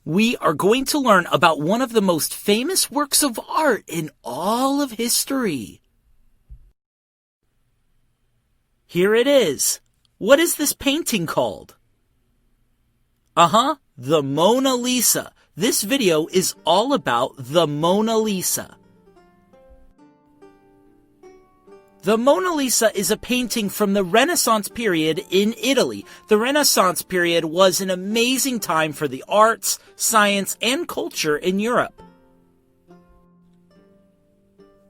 we are going to learn about one of the most famous works of art in all of history. Here it is. What is this painting called? The Mona Lisa. This video is all about the Mona Lisa. The Mona Lisa is a painting from the Renaissance period in Italy. The Renaissance period was an amazing time for the arts, science, and culture in Europe.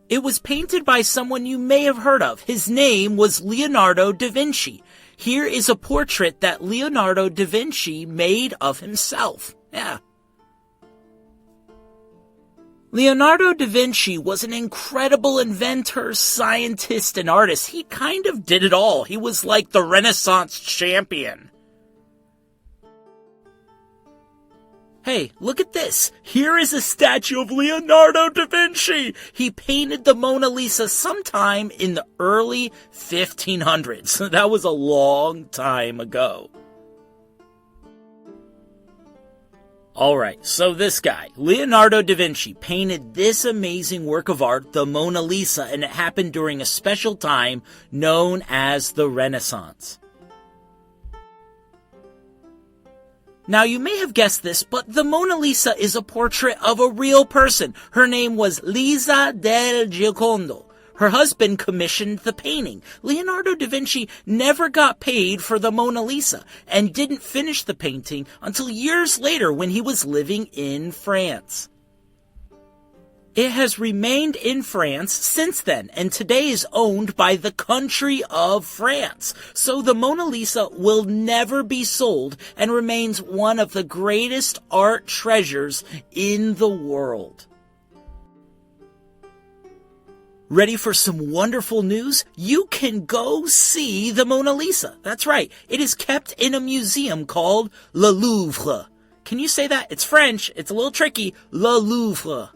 It was painted by someone you may have heard of. His name was Leonardo da Vinci. Here is a portrait that Leonardo da Vinci made of himself. Leonardo da Vinci was an incredible inventor, scientist, and artist. He kind of did it all. He was like the Renaissance champion. Hey, look at this. Here is a statue of Leonardo da Vinci. He painted the Mona Lisa sometime in the early 1500s. That was a long time ago. Alright, so this guy, Leonardo da Vinci, painted this amazing work of art, the Mona Lisa, and it happened during a special time known as the Renaissance. Now, you may have guessed this, but the Mona Lisa is a portrait of a real person. Her name was Lisa del Giocondo. Her husband commissioned the painting. Leonardo da Vinci never got paid for the Mona Lisa and didn't finish the painting until years later when he was living in France. It has remained in France since then, and today is owned by the country of France. So the Mona Lisa will never be sold and remains one of the greatest art treasures in the world. Ready for some wonderful news? You can go see the Mona Lisa. That's right. It is kept in a museum called Le Louvre. Can you say that? It's French. It's a little tricky. Le Louvre.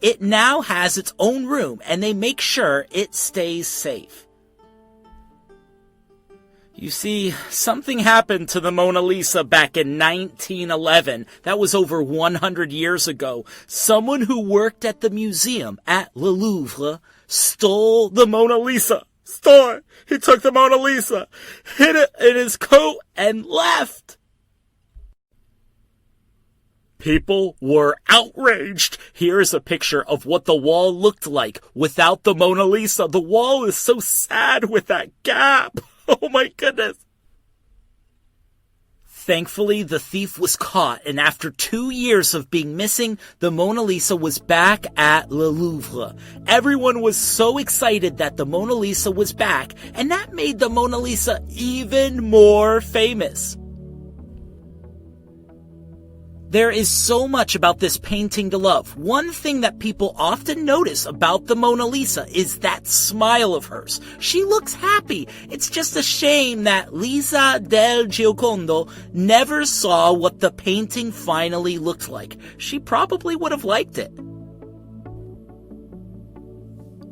It now has its own room, and they make sure it stays safe. You see, something happened to the Mona Lisa back in 1911. That was over 100 years ago. Someone who worked at the museum at Le Louvre stole the Mona Lisa. Stole it. He took the Mona Lisa, hid it in his coat, and left. People were outraged. Here is a picture of what the wall looked like without the Mona Lisa. The wall is so sad with that gap. Oh my goodness. Thankfully, the thief was caught, and after 2 years of being missing, the Mona Lisa was back at Le Louvre. Everyone was so excited that the Mona Lisa was back, and that made the Mona Lisa even more famous. There is so much about this painting to love. One thing that people often notice about the Mona Lisa is that smile of hers. She looks happy. It's just a shame that Lisa del Giocondo never saw what the painting finally looked like. She probably would have liked it.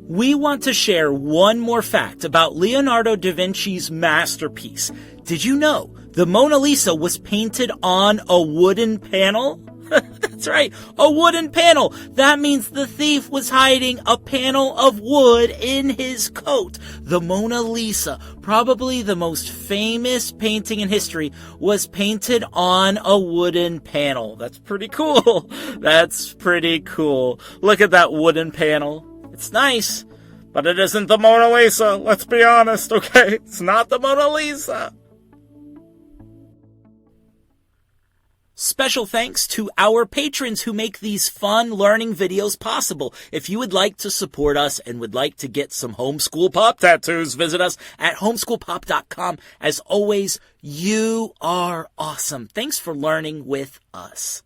We want to share one more fact about Leonardo da Vinci's masterpiece. Did you know the Mona Lisa was painted on a wooden panel? That's right, a wooden panel. That means the thief was hiding a panel of wood in his coat. The Mona Lisa, probably the most famous painting in history, was painted on a wooden panel. That's pretty cool. That's pretty cool. Look at that wooden panel. It's nice, but it isn't the Mona Lisa. Let's be honest, okay? It's not the Mona Lisa. Special thanks to our patrons who make these fun learning videos possible. If you would like to support us and would like to get some homeschool pop tattoos, visit us at homeschoolpop.com. As always, you are awesome. Thanks for learning with us.